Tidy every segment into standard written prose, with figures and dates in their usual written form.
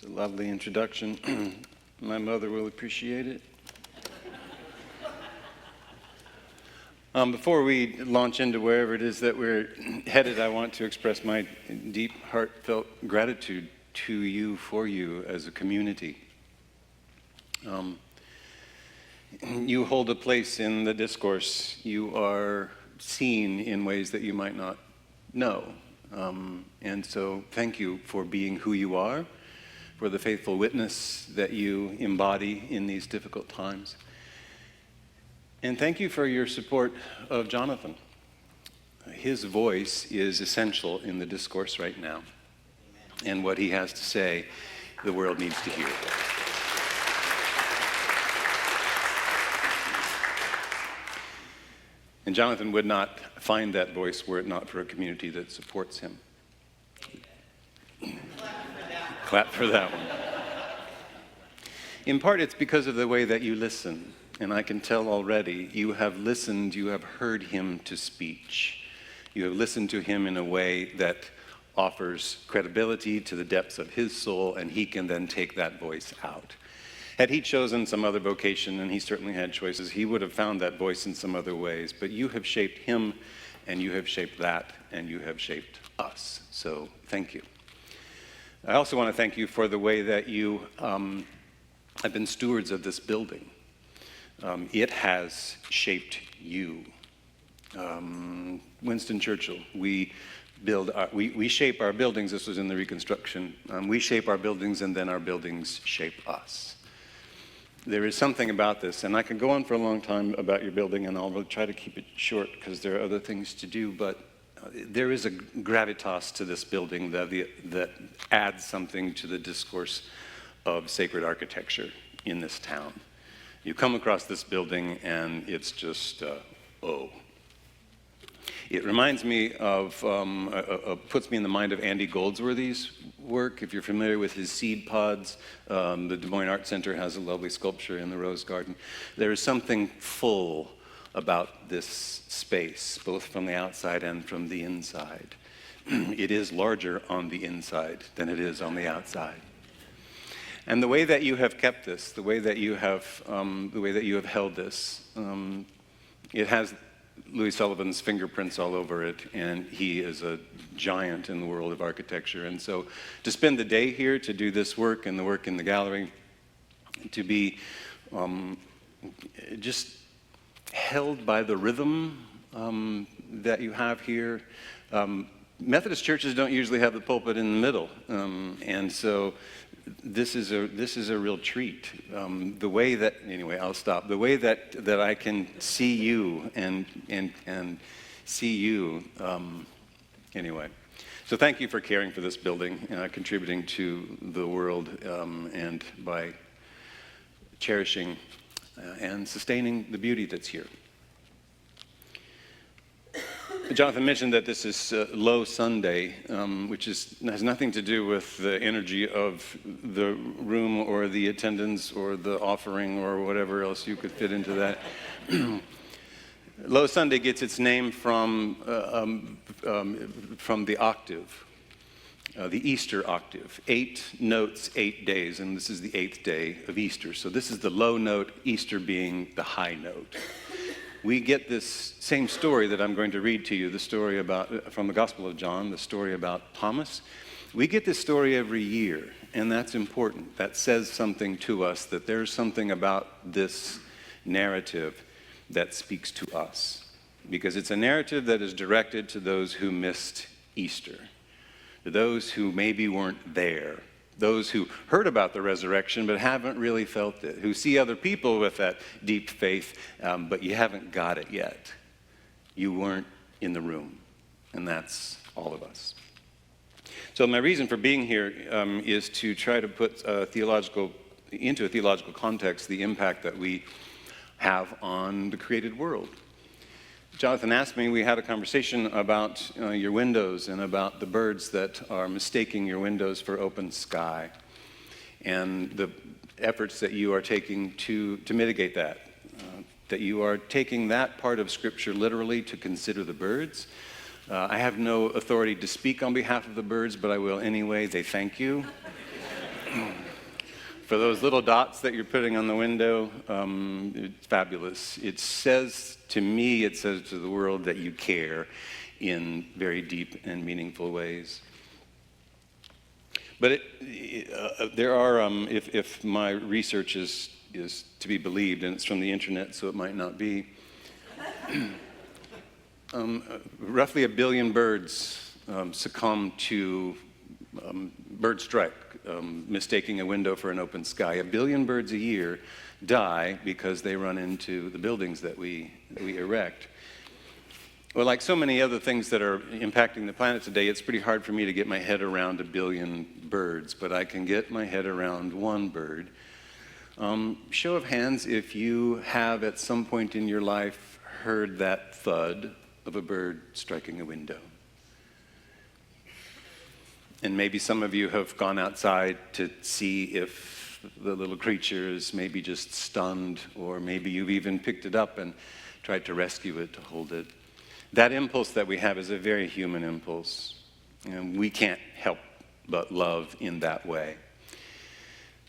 It's a lovely introduction. My mother will appreciate it. Before we launch into wherever it is that we're headed, I want to express my deep, heartfelt gratitude to you, for you as a community. You hold a place in the discourse. You are seen in ways that you might not know. And so thank you for being who you are, for the faithful witness that you embody in these difficult times. And thank you for your support of Jonathan. His voice is essential in the discourse right now. And what he has to say, the world needs to hear. And Jonathan would not find that voice were it not for a community that supports him. Clap for that one. In part, it's because of the way that you listen. And I can tell already, you have listened, you have heard him to speech. You have listened to him in a way that offers credibility to the depths of his soul, and he can then take that voice out. Had he chosen some other vocation, and he certainly had choices, he would have found that voice in some other ways. But you have shaped him, and you have shaped that, and you have shaped us. So thank you. I also want to thank you for the way that you have been stewards of this building. It has shaped you. Winston Churchill, we shape our buildings. This was in the Reconstruction. We shape our buildings, and then our buildings shape us. There is something about this, and I could go on for a long time about your building, and I'll try to keep it short because there are other things to do, but there is a gravitas to this building that adds something to the discourse of sacred architecture in this town. You come across this building, and it's just, oh. It reminds me of, puts me in the mind of Andy Goldsworthy's work. If you're familiar with his seed pods, the Des Moines Art Center has a lovely sculpture in the Rose Garden. There is something full about this space, both from the outside and from the inside. It is larger on the inside than it is on the outside. And the way that you have kept this, the way that you have held this, it has Louis Sullivan's fingerprints all over it, and he is a giant in the world of architecture. And so to spend the day here, to do this work and the work in the gallery, to be just held by the rhythm that you have here. Methodist churches don't usually have the pulpit in the middle, and so this is a real treat. The way that, anyway, I'll stop. The way that I can see you and see you, anyway. So thank you for caring for this building, contributing to the world, and by cherishing and sustaining the beauty that's here. Jonathan mentioned that this is Low Sunday, which has nothing to do with the energy of the room or the attendance or the offering or whatever else you could fit into that. Low Sunday gets its name from the octave, the Easter octave. 8 notes, 8 days, and this is the 8th day of Easter. So this is the low note, Easter being the high note. We get this same story that I'm going to read to you, the story about, from the Gospel of John, the story about Thomas. We get this story every year, and that's important. That says something to us, that there's something about this narrative that speaks to us. Because it's a narrative that is directed to those who missed Easter, to those who maybe weren't there, those who heard about the resurrection but haven't really felt it, who see other people with that deep faith, but you haven't got it yet. You weren't in the room, and that's all of us. So my reason for being here is to try to put into a theological context the impact that we have on the created world. Jonathan asked me, we had a conversation about your windows and about the birds that are mistaking your windows for open sky and the efforts that you are taking to mitigate that, that you are taking that part of Scripture literally to consider the birds. I have no authority to speak on behalf of the birds, but I will anyway. They thank you. For those little dots that you're putting on the window, it's fabulous. It says to me, it says to the world that you care in very deep and meaningful ways. But there are, if my research is to be believed, and it's from the internet, so it might not be, roughly 1 billion birds succumb to bird strike, mistaking a window for an open sky. 1 billion birds a year die because they run into the buildings that we erect. Well, like so many other things that are impacting the planet today, it's pretty hard for me to get my head around 1 billion birds, but I can get my head around one bird. Show of hands if you have at some point in your life heard that thud of a bird striking a window. And maybe some of you have gone outside to see if the little creature is maybe just stunned, or maybe you've even picked it up and tried to rescue it, to hold it. That impulse that we have is a very human impulse, and we can't help but love in that way.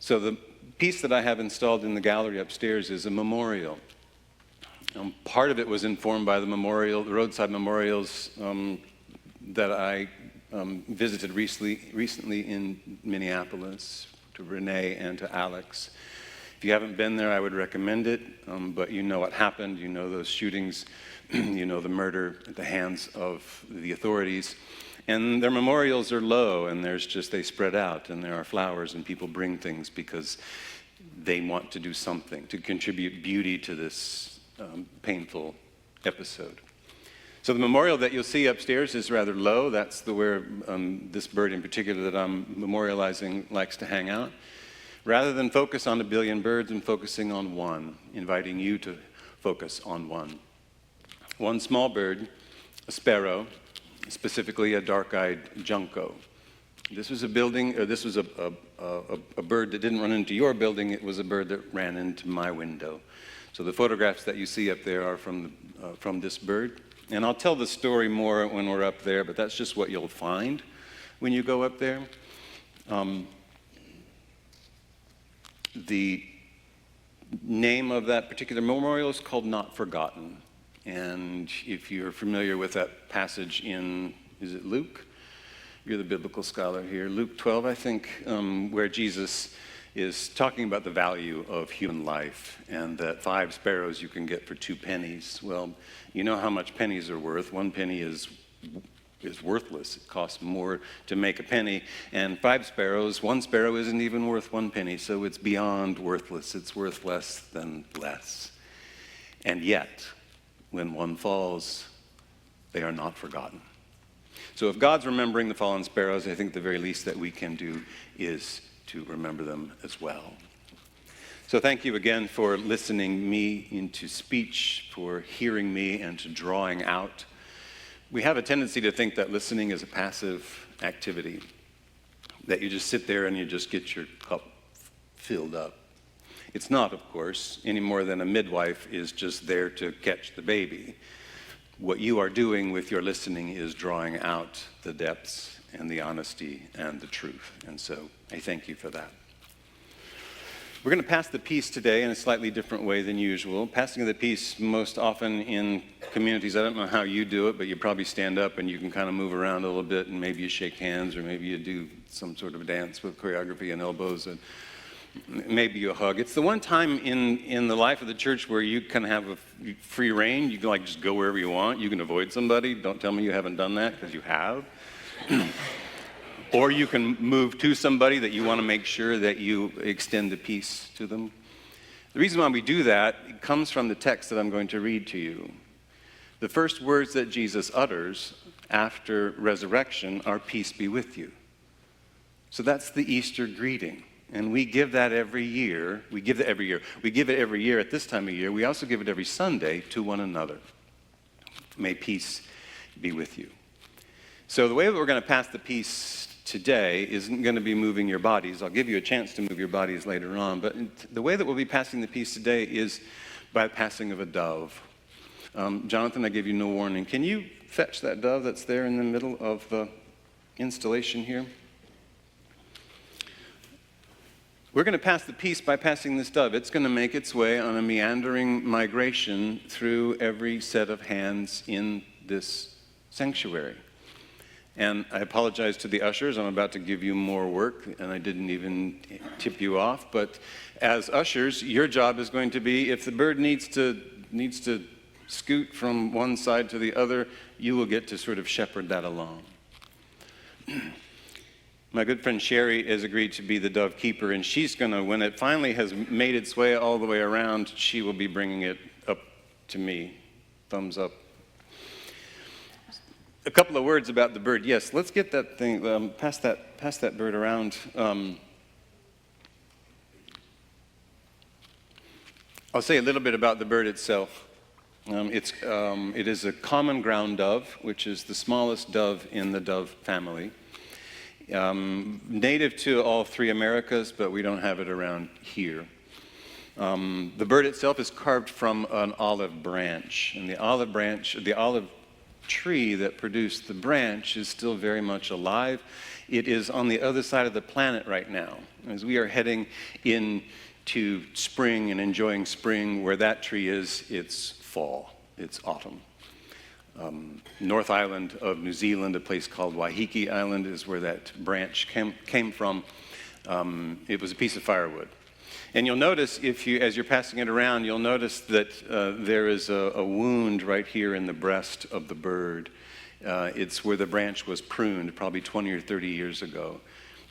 So the piece that I have installed in the gallery upstairs is a memorial. Part of it was informed by the roadside memorials that I visited recently in Minneapolis, to Renee and to Alex. If you haven't been there, I would recommend it, but you know what happened, you know those shootings, you know the murder at the hands of the authorities. And their memorials are low, and they spread out, and there are flowers, and people bring things because they want to do something, to contribute beauty to this painful episode. So the memorial that you'll see upstairs is rather low. That's where this bird in particular that I'm memorializing likes to hang out. Rather than focus on 1 billion birds, I'm focusing on one, inviting you to focus on one. One small bird, a sparrow, specifically a dark-eyed junco. This was a bird that didn't run into your building. It was a bird that ran into my window. So the photographs that you see up there are from this bird. And I'll tell the story more when we're up there, but that's just what you'll find when you go up there. The name of that particular memorial is called Not Forgotten. And if you're familiar with that passage in, is it Luke? You're the biblical scholar here. Luke 12, I think, where Jesus is talking about the value of human life, and that 5 sparrows you can get for 2 pennies. Well, you know how much pennies are worth. 1 penny is worthless. It costs more to make a penny. And 5 sparrows, 1 sparrow isn't even worth 1 penny, so it's beyond worthless. It's worth less than less. And yet, when one falls, they are not forgotten. So if God's remembering the fallen sparrows, I think the very least that we can do is to remember them as well. So thank you again for listening me into speech, for hearing me, and to drawing out. We have a tendency to think that listening is a passive activity, that you just sit there and you just get your cup filled up. It's not, of course, any more than a midwife is just there to catch the baby. What you are doing with your listening is drawing out the depths and the honesty and the truth. And so I thank you for that. We're going to pass the peace today in a slightly different way than usual. Passing of the peace most often in communities, I don't know how you do it, but you probably stand up and you can kind of move around a little bit, and maybe you shake hands, or maybe you do some sort of a dance with choreography and elbows, and maybe you hug. It's the one time in the life of the church where you can have a free reign. You can like just go wherever you want. You can avoid somebody. Don't tell me you haven't done that, because you have. Or you can move to somebody that you want to make sure that you extend the peace to them. The reason why we do that comes from the text that I'm going to read to you. The first words that Jesus utters after resurrection are, "Peace be with you." So that's the Easter greeting. And we give that every year. We give it every year. We give it every year at this time of year. We also give it every Sunday to one another. May peace be with you. So the way that we're going to pass the peace today isn't going to be moving your bodies. I'll give you a chance to move your bodies later on. But the way that we'll be passing the peace today is by the passing of a dove. Jonathan, I gave you no warning. Can you fetch that dove that's there in the middle of the installation here? We're going to pass the peace by passing this dove. It's going to make its way on a meandering migration through every set of hands in this sanctuary. And I apologize to the ushers. I'm about to give you more work, and I didn't even tip you off. But as ushers, your job is going to be, if the bird needs to scoot from one side to the other, you will get to sort of shepherd that along. My good friend Sherry has agreed to be the dove keeper, and she's going to, when it finally has made its way all the way around, she will be bringing it up to me. Thumbs up. A couple of words about the bird. Yes, let's get that thing, pass that bird around. I'll say a little bit about the bird itself. It is a common ground dove, which is the smallest dove in the dove family. Native to all three Americas, but we don't have it around here. The bird itself is carved from an olive branch, and the olive tree that produced the branch is still very much alive. It is on the other side of the planet right now. As we are heading into spring and enjoying spring, where that tree is, it's fall, it's autumn. North Island of New Zealand, a place called Waiheke Island, is where that branch came from. It was a piece of firewood. And you'll notice, as you're passing it around, you'll notice that there is a wound right here in the breast of the bird. It's where the branch was pruned probably 20 or 30 years ago.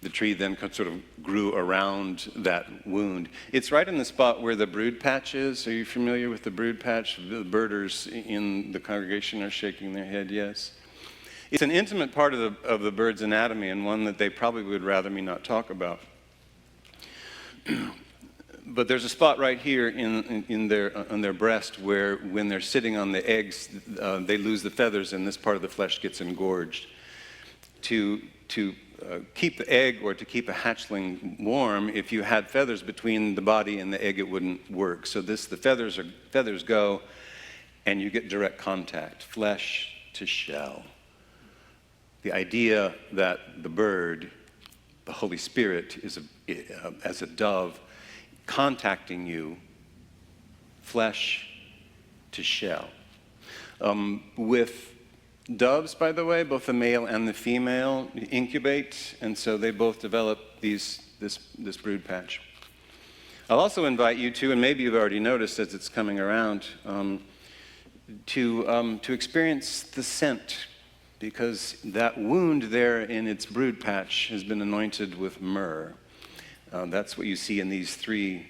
The tree then sort of grew around that wound. It's right in the spot where the brood patch is. Are you familiar with the brood patch? The birders in the congregation are shaking their head, yes. It's an intimate part of the bird's anatomy, and one that they probably would rather me not talk about. But there's a spot right here on their breast where, when they're sitting on the eggs, they lose the feathers, and this part of the flesh gets engorged. To keep the egg, or to keep a hatchling warm, if you had feathers between the body and the egg, it wouldn't work. So the feathers go, and you get direct contact, flesh to shell. The idea that the bird, the Holy Spirit, is as a dove, contacting you, flesh to shell. With doves, by the way, both the male and the female incubate, and so they both develop this brood patch. I'll also invite you to, and maybe you've already noticed as it's coming around, to experience the scent, because that wound there in its brood patch has been anointed with myrrh. That's what you see in these three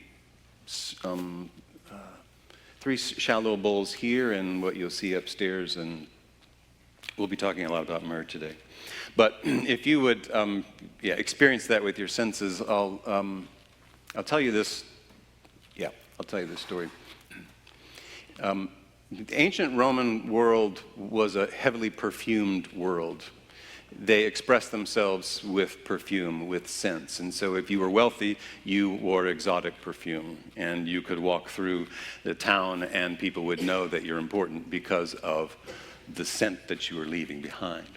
shallow bowls here, and what you'll see upstairs, and we'll be talking a lot about myrrh today. But if you would experience that with your senses, I'll tell you this. Yeah, I'll tell you this story. The ancient Roman world was a heavily perfumed world. They expressed themselves with perfume, with scents. And so if you were wealthy, you wore exotic perfume. And you could walk through the town and people would know that you're important because of the scent that you were leaving behind.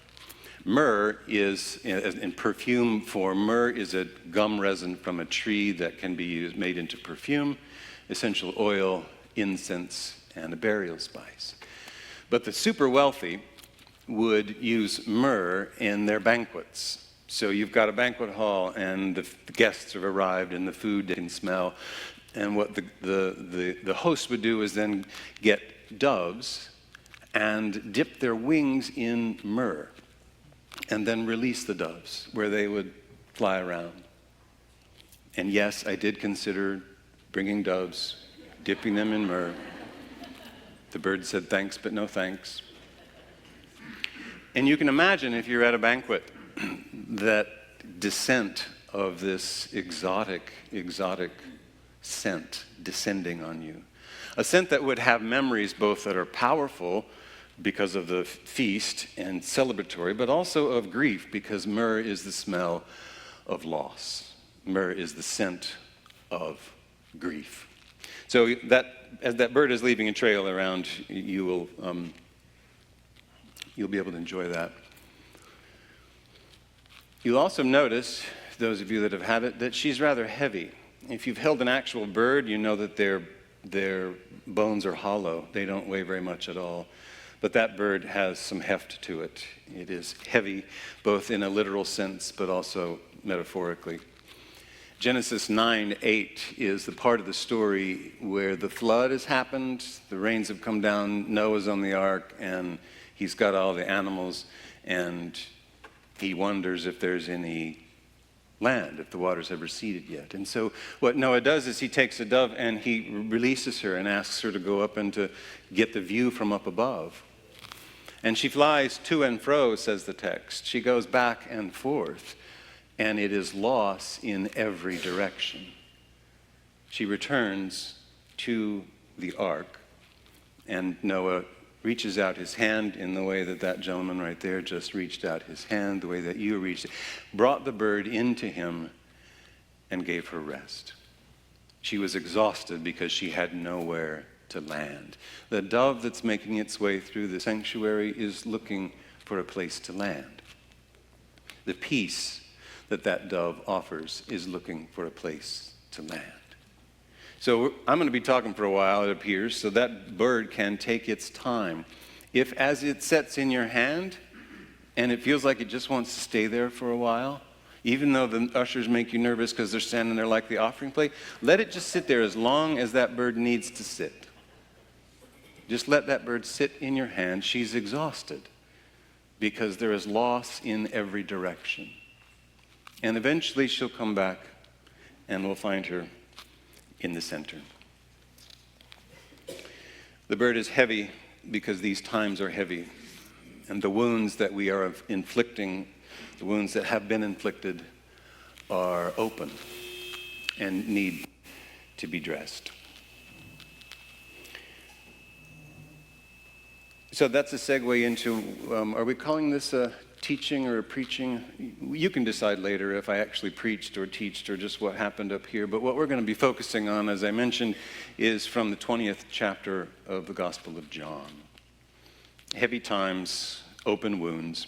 Myrrh is, in perfume form, myrrh is a gum resin from a tree that can be made into perfume, essential oil, incense, and a burial spice. But the super wealthy would use myrrh in their banquets. So you've got a banquet hall, and the guests have arrived, and the food they can smell. And what the host would do is then get doves and dip their wings in myrrh, and then release the doves, where they would fly around. And yes, I did consider bringing doves, dipping them in myrrh. The bird said thanks, but no thanks. And you can imagine, if you're at a banquet, that descent of this exotic scent descending on you. A scent that would have memories both that are powerful because of the feast and celebratory, but also of grief, because myrrh is the smell of loss. Myrrh is the scent of grief. So that, as that bird is leaving a trail around, you'll be able to enjoy that. You'll also notice, those of you that have had it, that she's rather heavy. If you've held an actual bird, you know that their bones are hollow. They don't weigh very much at all. But that bird has some heft to it. It is heavy, both in a literal sense, but also metaphorically. Genesis 9:8 is the part of the story where the flood has happened, the rains have come down, Noah's on the ark, and he's got all the animals, and he wonders if there's any land, if the waters have receded yet. And so what Noah does is he takes a dove and he releases her and asks her to go up and to get the view from up above. And she flies to and fro, says the text. She goes back and forth, and it is loss in every direction. She returns to the ark, and Noah reaches out his hand in the way that that gentleman right there just reached out his hand, the way that you reached it, brought the bird into him and gave her rest. She was exhausted because she had nowhere to land. The dove that's making its way through the sanctuary is looking for a place to land. The peace that dove offers is looking for a place to land. So I'm going to be talking for a while, it appears, so that bird can take its time. If as it sets in your hand and it feels like it just wants to stay there for a while, even though the ushers make you nervous because they're standing there like the offering plate, let it just sit there as long as that bird needs to sit. Just let that bird sit in your hand. She's exhausted because there is loss in every direction. And eventually she'll come back and we'll find her in the center. The bird is heavy because these times are heavy. And the wounds that we are inflicting, the wounds that have been inflicted, are open and need to be dressed. So that's a segue into, are we calling this a teaching or a preaching? You can decide later if I actually preached or teached or just what happened up here. But what we're going to be focusing on, as I mentioned, is from the 20th chapter of the Gospel of John. Heavy times, open wounds.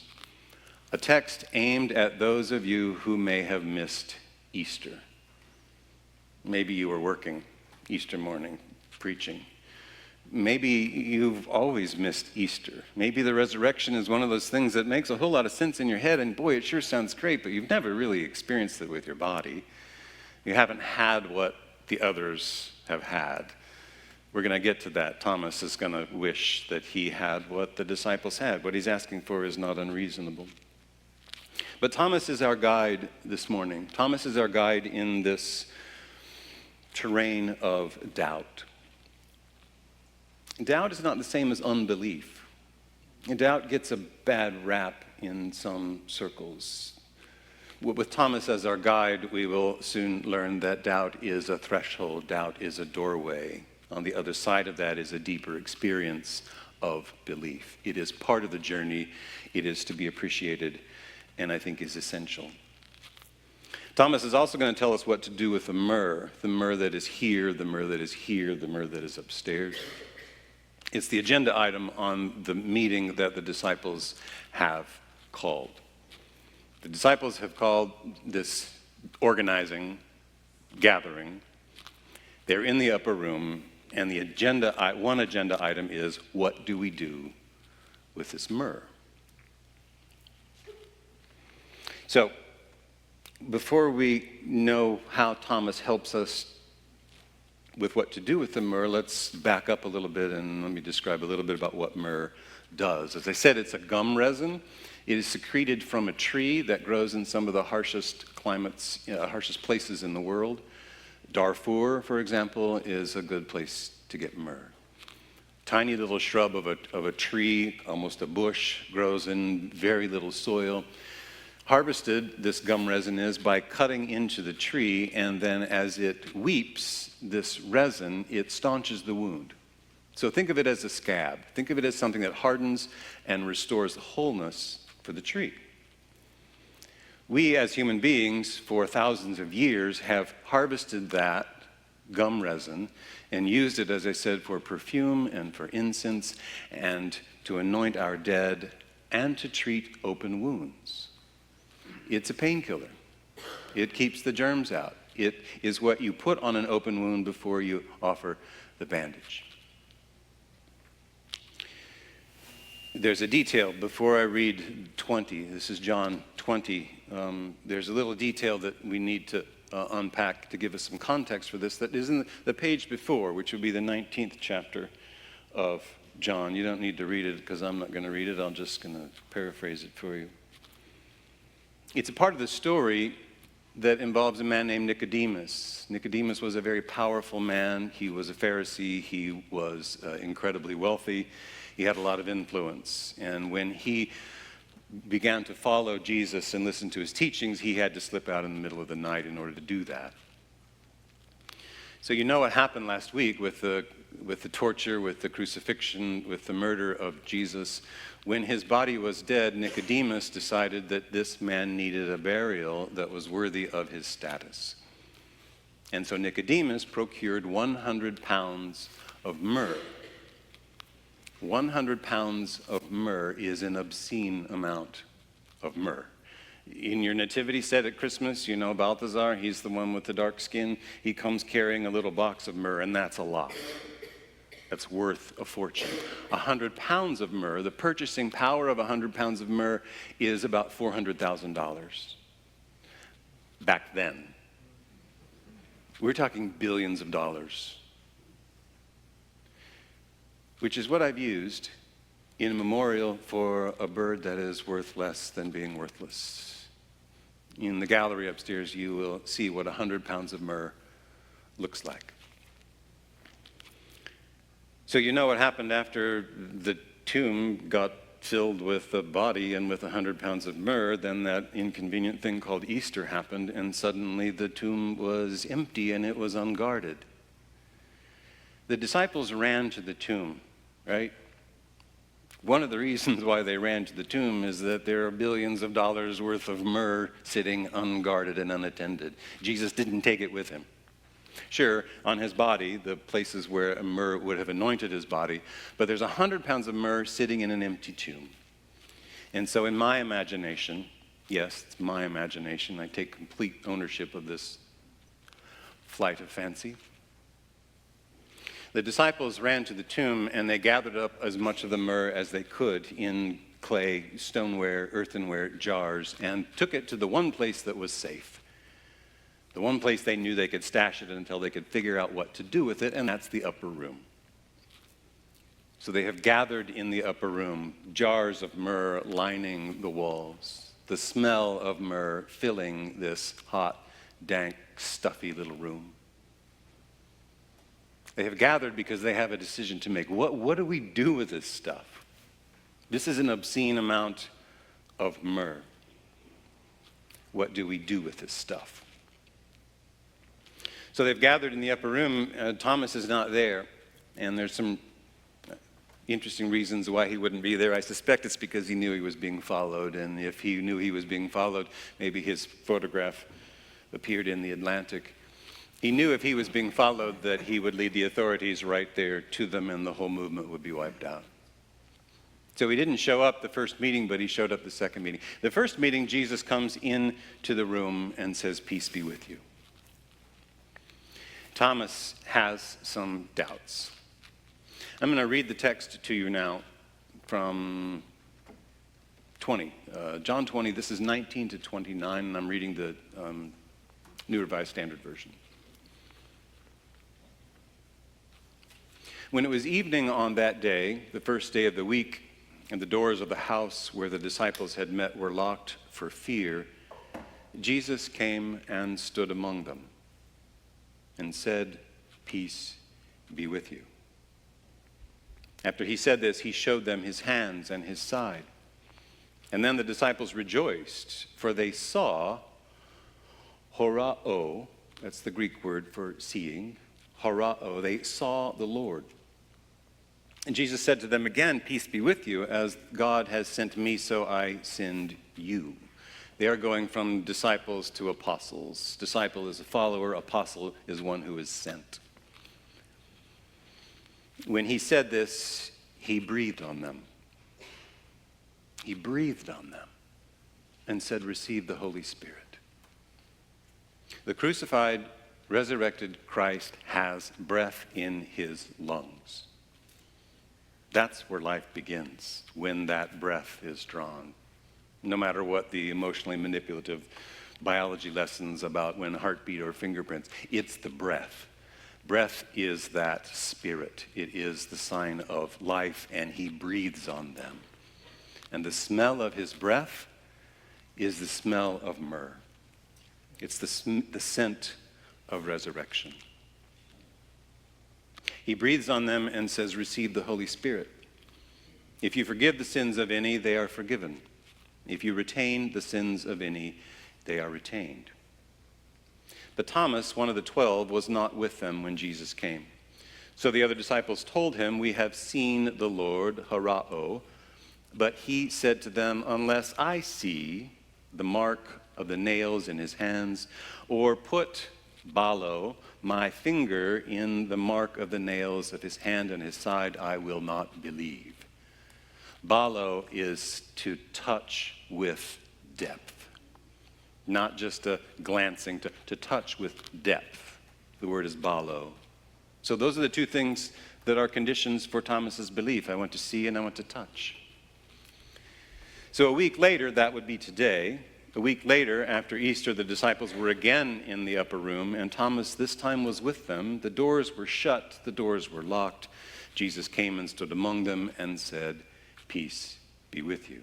A text aimed at those of you who may have missed Easter. Maybe you were working Easter morning, preaching. Maybe you've always missed Easter. Maybe the resurrection is one of those things that makes a whole lot of sense in your head, and boy, it sure sounds great, but you've never really experienced it with your body. You haven't had what the others have had. We're going to get to that. Thomas is going to wish that he had what the disciples had. What he's asking for is not unreasonable. But Thomas is our guide this morning. Thomas is our guide in this terrain of doubt. Doubt is not the same as unbelief. Doubt gets a bad rap in some circles. With Thomas as our guide, we will soon learn that doubt is a threshold, doubt is a doorway. On the other side of that is a deeper experience of belief. It is part of the journey. It is to be appreciated, and I think is essential. Thomas is also going to tell us what to do with the myrrh that is here, the myrrh that is here, the myrrh that is upstairs. It's the agenda item on the meeting that the disciples have called. The disciples have called this organizing, gathering. They're in the upper room, and the one agenda item is, what do we do with this myrrh? So, before we know how Thomas helps us with what to do with the myrrh, let's back up a little bit and let me describe a little bit about what myrrh does. As I said, it's a gum resin. It is secreted from a tree that grows in some of the harshest climates, harshest places in the world. Darfur, for example, is a good place to get myrrh. Tiny little shrub of a tree, almost a bush, grows in very little soil. Harvested, this gum resin is, by cutting into the tree, and then as it weeps, this resin, it staunches the wound. So think of it as a scab. Think of it as something that hardens and restores the wholeness for the tree. We as human beings, for thousands of years, have harvested that gum resin and used it, as I said, for perfume and for incense and to anoint our dead and to treat open wounds. It's a painkiller. It keeps the germs out. It is what you put on an open wound before you offer the bandage. There's a detail before I read 20. This is John 20. There's a little detail that we need to unpack to give us some context for this that is in the page before, which would be the 19th chapter of John. You don't need to read it because I'm not going to read it. I'm just going to paraphrase it for you. It's a part of the story that involves a man named Nicodemus. Nicodemus was a very powerful man. He was a Pharisee. He was incredibly wealthy. He had a lot of influence. And when he began to follow Jesus and listen to his teachings, he had to slip out in the middle of the night in order to do that. So you know what happened last week with the torture, with the crucifixion, with the murder of Jesus. When his body was dead, Nicodemus decided that this man needed a burial that was worthy of his status. And so Nicodemus procured 100 pounds of myrrh. 100 pounds of myrrh is an obscene amount of myrrh. In your nativity set at Christmas, you know Balthazar, he's the one with the dark skin. He comes carrying a little box of myrrh, and that's a lot. That's worth a fortune. 100 pounds of myrrh, the purchasing power of 100 pounds of myrrh is about $400,000. Back then. We're talking billions of dollars. Which is what I've used in a memorial for a bird that is worth less than being worthless. In the gallery upstairs, you will see what 100 pounds of myrrh looks like. So you know what happened after the tomb got filled with a body and with 100 pounds of myrrh. Then that inconvenient thing called Easter happened, and suddenly the tomb was empty and it was unguarded. The disciples ran to the tomb, right? One of the reasons why they ran to the tomb is that there are billions of dollars worth of myrrh sitting unguarded and unattended. Jesus didn't take it with him. Sure, on his body, the places where myrrh would have anointed his body, but there's 100 pounds of myrrh sitting in an empty tomb. And so in my imagination, yes, it's my imagination, I take complete ownership of this flight of fancy. The disciples ran to the tomb and they gathered up as much of the myrrh as they could in clay, stoneware, earthenware jars, and took it to the one place that was safe. The one place they knew they could stash it until they could figure out what to do with it, and that's the upper room. So they have gathered in the upper room jars of myrrh lining the walls, the smell of myrrh filling this hot, dank, stuffy little room. They have gathered because they have a decision to make. What do we do with this stuff? This is an obscene amount of myrrh. What do we do with this stuff? So they've gathered in the upper room. Thomas is not there, and there's some interesting reasons why he wouldn't be there. I suspect it's because he knew he was being followed, and if he knew he was being followed, maybe his photograph appeared in the Atlantic. He knew if he was being followed that he would lead the authorities right there to them, and the whole movement would be wiped out. So he didn't show up the first meeting, but he showed up the second meeting. The first meeting, Jesus comes into the room and says, "Peace be with you." Thomas has some doubts. I'm going to read the text to you now from 20. John 20, this is 19 to 29, and I'm reading the New Revised Standard Version. When it was evening on that day, the first day of the week, and the doors of the house where the disciples had met were locked for fear, Jesus came and stood among them and said, "Peace be with you." After he said this, he showed them his hands and his side. And then the disciples rejoiced, for they saw horao, that's the Greek word for seeing, horao, they saw the Lord. And Jesus said to them again, "Peace be with you. As God has sent me, so I send you." They are going from disciples to apostles. Disciple is a follower. Apostle is one who is sent. When he said this, he breathed on them. He breathed on them and said, "Receive the Holy Spirit." The crucified, resurrected Christ has breath in his lungs. That's where life begins, when that breath is drawn. No matter what the emotionally manipulative biology lessons about when heartbeat or fingerprints, it's the breath. Breath is that spirit. It is the sign of life, and he breathes on them. And the smell of his breath is the smell of myrrh. It's the scent of resurrection. He breathes on them and says, receive the Holy Spirit. If you forgive the sins of any, they are forgiven. If you retain the sins of any, they are retained. But Thomas, one of the 12, was not with them when Jesus came. So the other disciples told him, we have seen the Lord, harao. But he said to them, unless I see the mark of the nails in his hands, or put balo, my finger, in the mark of the nails of his hand and his side, I will not believe. Balo is to touch with depth. Not just a glancing, to touch with depth. The word is balo. So those are the two things that are conditions for Thomas's belief. I want to see and I want to touch. So a week later, that would be today, a week later after Easter, the disciples were again in the upper room, and Thomas this time was with them. The doors were shut, the doors were locked. Jesus came and stood among them and said, peace be with you.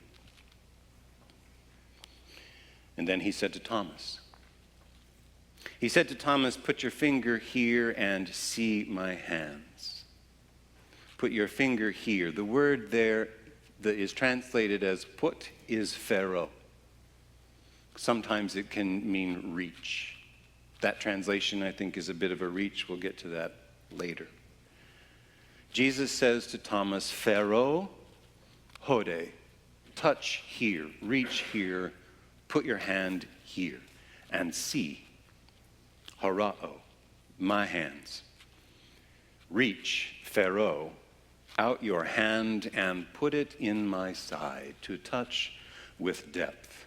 And then he said to Thomas, put your finger here and see my hands. Put your finger here. The word there that is translated as put is pharaoh. Sometimes it can mean reach. That translation, I think, is a bit of a reach. We'll get to that later. Jesus says to Thomas, pharaoh, hode, touch here, reach here, put your hand here, and see, harao, my hands. Reach, pharaoh, out your hand and put it in my side, to touch with depth.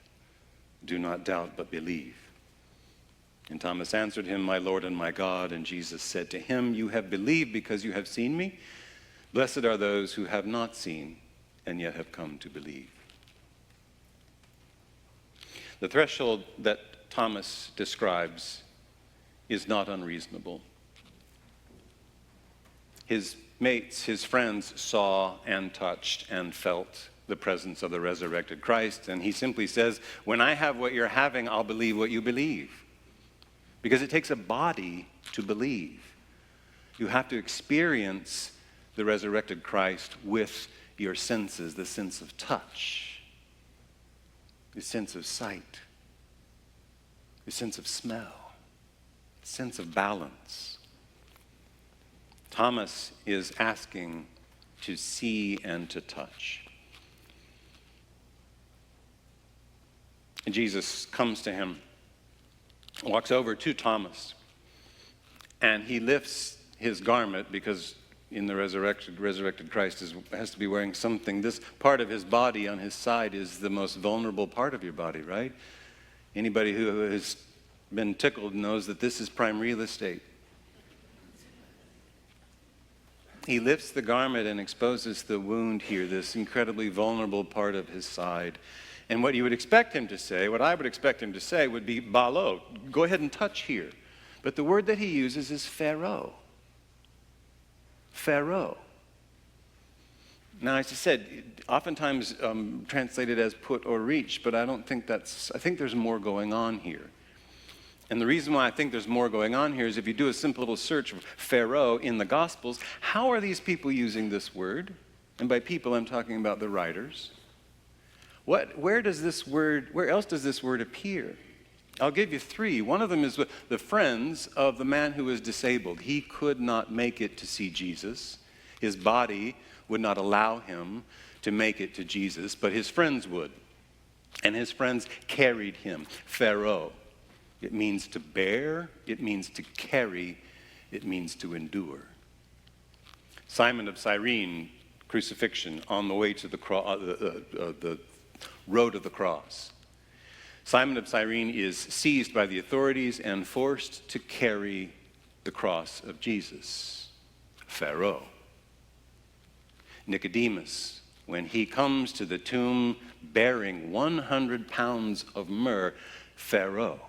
Do not doubt, but believe. And Thomas answered him, my Lord and my God. And Jesus said to him, you have believed because you have seen me. Blessed are those who have not seen and yet have come to believe. The threshold that Thomas describes is not unreasonable. His mates, his friends, saw and touched and felt the presence of the resurrected Christ, and he simply says, when I have what you're having, I'll believe what you believe. Because it takes a body to believe. You have to experience the resurrected Christ with your senses, the sense of touch, the sense of sight, the sense of smell, the sense of balance. Thomas is asking to see and to touch. And Jesus comes to him, walks over to Thomas, and he lifts his garment, because in the resurrected Christ has to be wearing something. This part of his body on his side is the most vulnerable part of your body, right? Anybody who has been tickled knows that this is prime real estate. He lifts the garment and exposes the wound here, this incredibly vulnerable part of his side. And what you would expect him to say, what I would expect him to say would be, balo, go ahead and touch here. But the word that he uses is pharaoh. Pharaoh. Now, as I said, oftentimes translated as put or reach, but I think there's more going on here. And the reason why I think there's more going on here is if you do a simple little search of Pharaoh in the Gospels, how are these people using this word? And by people, I'm talking about the writers. Where else does this word appear? I'll give you three. One of them is with the friends of the man who was disabled. He could not make it to see Jesus. His body would not allow him to make it to Jesus, but his friends would. And his friends carried him. Pharaoh. It means to bear, it means to carry, it means to endure. Simon of Cyrene, crucifixion, on the way to the road of the cross. Simon of Cyrene is seized by the authorities and forced to carry the cross of Jesus. Pharaoh. Nicodemus, when he comes to the tomb bearing 100 pounds of myrrh. Pharaoh.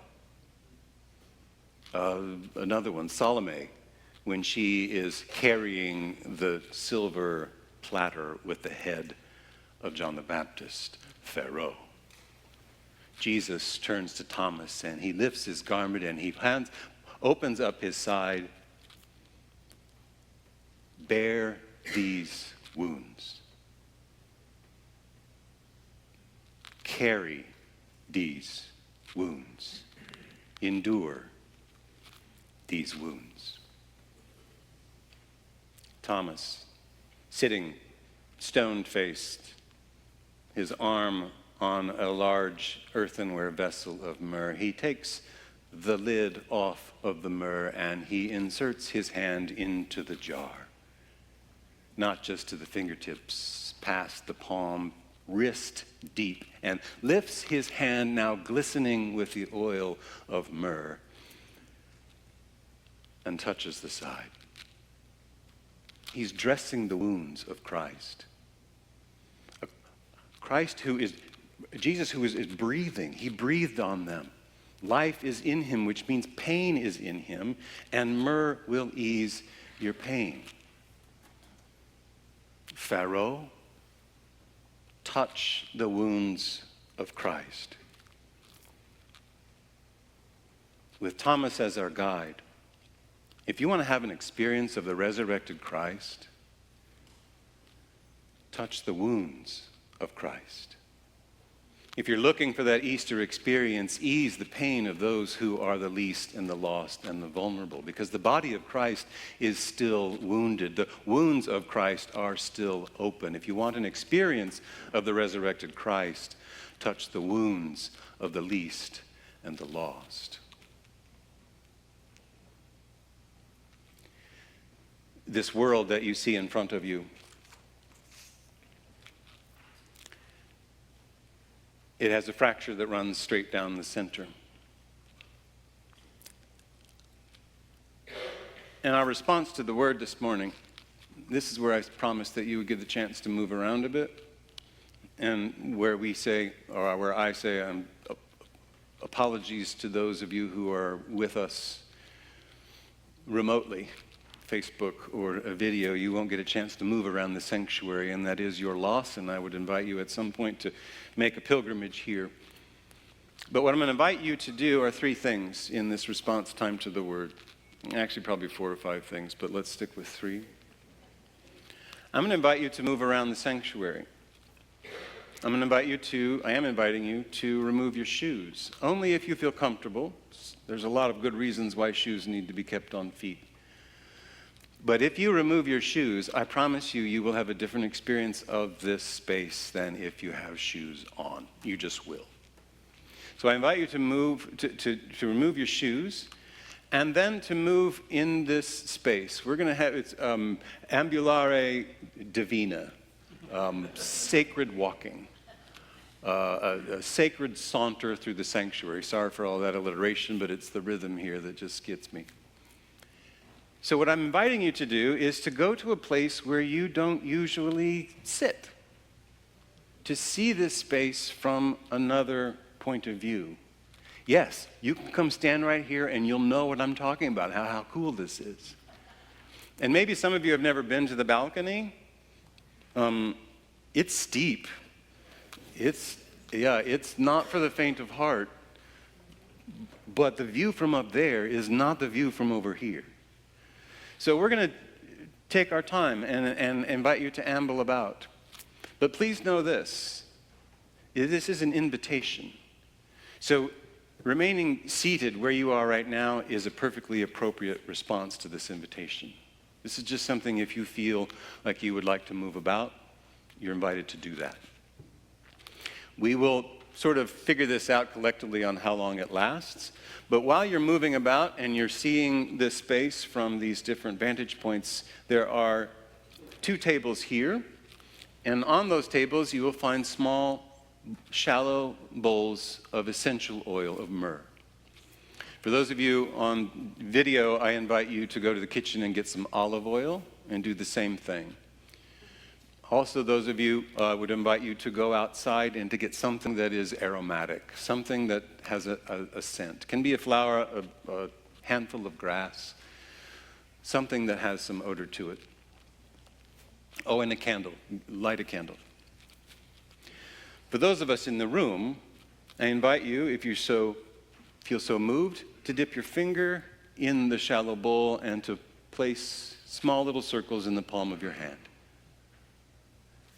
Another one, Salome, when she is carrying the silver platter with the head of John the Baptist. Pharaoh. Jesus turns to Thomas and he lifts his garment and he opens up his side. Bear these wounds. Carry these wounds. Endure these wounds. Thomas, sitting stone-faced, his arm on a large earthenware vessel of myrrh, he takes the lid off of the myrrh and he inserts his hand into the jar. Not just to the fingertips, past the palm, wrist deep, and lifts his hand, now glistening with the oil of myrrh, and touches the side. He's dressing the wounds of Christ. Jesus who is breathing. He breathed on them. Life is in him, which means pain is in him, and myrrh will ease your pain. Pharaoh, touch the wounds of Christ. With Thomas as our guide, if you want to have an experience of the resurrected Christ, touch the wounds of Christ. If you're looking for that Easter experience, ease the pain of those who are the least and the lost and the vulnerable, because the body of Christ is still wounded. The wounds of Christ are still open. If you want an experience of the resurrected Christ, touch the wounds of the least and the lost. This world that you see in front of you, it has a fracture that runs straight down the center. And our response to the word this morning, this is where I promised that you would get the chance to move around a bit, and where we say, or where I say, apologies to those of you who are with us remotely, Facebook or a video. You won't get a chance to move around the sanctuary, and that is your loss, and I would invite you at some point to make a pilgrimage here. But what I'm going to invite you to do are 3 things in this response time to the word. Actually, probably 4 or 5 things, but let's stick with 3. I'm going to invite you to move around the sanctuary. I am inviting you to remove your shoes, only if you feel comfortable. There's a lot of good reasons why shoes need to be kept on feet. But if you remove your shoes, I promise you, you will have a different experience of this space than if you have shoes on. You just will. So I invite you to remove your shoes, and then to move in this space. We're going to have, it's ambulare divina, sacred walking, a sacred saunter through the sanctuary. Sorry for all that alliteration, but it's the rhythm here that just gets me. So what I'm inviting you to do is to go to a place where you don't usually sit, to see this space from another point of view. Yes, you can come stand right here and you'll know what I'm talking about, how cool this is. And maybe some of you have never been to the balcony. It's steep. It's not for the faint of heart. But the view from up there is not the view from over here. So we're going to take our time and invite you to amble about. But please know this is an invitation. So remaining seated where you are right now is a perfectly appropriate response to this invitation. This is just something, if you feel like you would like to move about, you're invited to do that. We will sort of figure this out collectively on how long it lasts. But while you're moving about and you're seeing this space from these different vantage points, there are 2 tables here. And on those tables, you will find small shallow bowls of essential oil of myrrh. For those of you on video, I invite you to go to the kitchen and get some olive oil and do the same thing. Also, those of you, would invite you to go outside and to get something that is aromatic, something that has a scent. It can be a flower, a handful of grass, something that has some odor to it. Oh, and a candle. Light a candle. For those of us in the room, I invite you, if you feel so moved, to dip your finger in the shallow bowl and to place small little circles in the palm of your hand.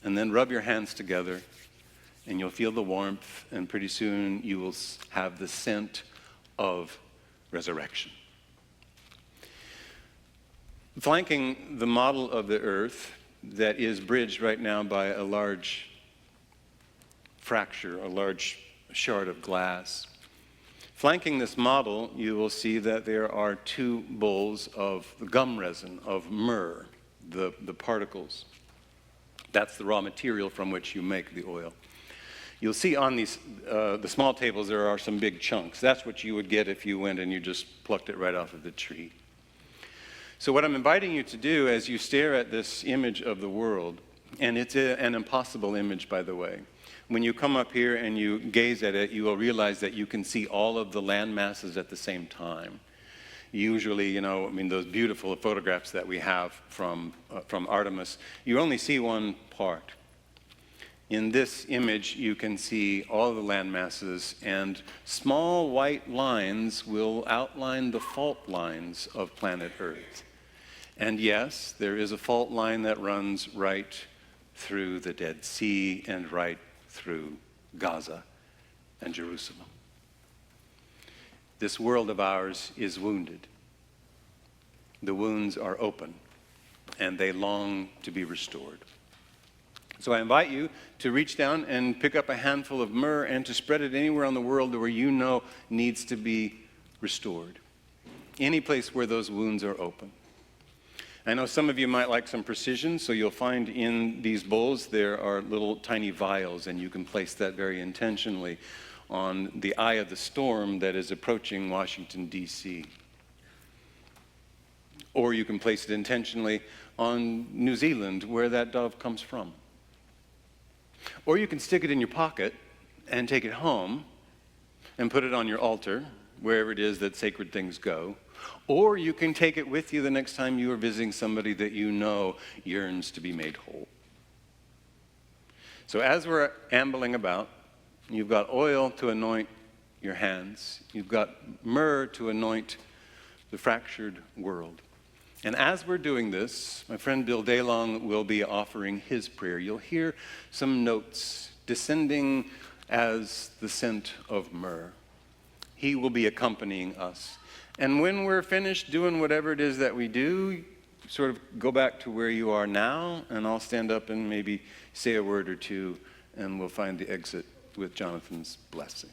And then rub your hands together, and you'll feel the warmth, and pretty soon you will have the scent of resurrection. Flanking the model of the earth that is bridged right now by a large fracture, a large shard of glass. Flanking this model, you will see that there are two bowls of the gum resin, of myrrh, the particles. That's the raw material from which you make the oil. You'll see on these, the small tables, there are some big chunks. That's what you would get if you went and you just plucked it right off of the tree. So what I'm inviting you to do as you stare at this image of the world, and it's an impossible image, by the way. When you come up here and you gaze at it, you will realize that you can see all of the land masses at the same time. Usually, those beautiful photographs that we have from Artemis, you only see one part. In this image, you can see all the land masses, and small white lines will outline the fault lines of planet Earth. And yes, there is a fault line that runs right through the Dead Sea and right through Gaza and Jerusalem. This world of ours is wounded. The wounds are open, and they long to be restored. So I invite you to reach down and pick up a handful of myrrh and to spread it anywhere on the world where you know needs to be restored. Any place where those wounds are open. I know some of you might like some precision, so you'll find in these bowls there are little tiny vials, and you can place that very intentionally on the eye of the storm that is approaching Washington, D.C. Or you can place it intentionally on New Zealand, where that dove comes from. Or you can stick it in your pocket and take it home and put it on your altar, wherever it is that sacred things go. Or you can take it with you the next time you are visiting somebody that you know yearns to be made whole. So as we're ambling about, you've got oil to anoint your hands. You've got myrrh to anoint the fractured world. And as we're doing this, my friend Bill Daylong will be offering his prayer. You'll hear some notes descending as the scent of myrrh. He will be accompanying us. And when we're finished doing whatever it is that we do, sort of go back to where you are now, and I'll stand up and maybe say a word or two, and we'll find the exit with Jonathan's blessing.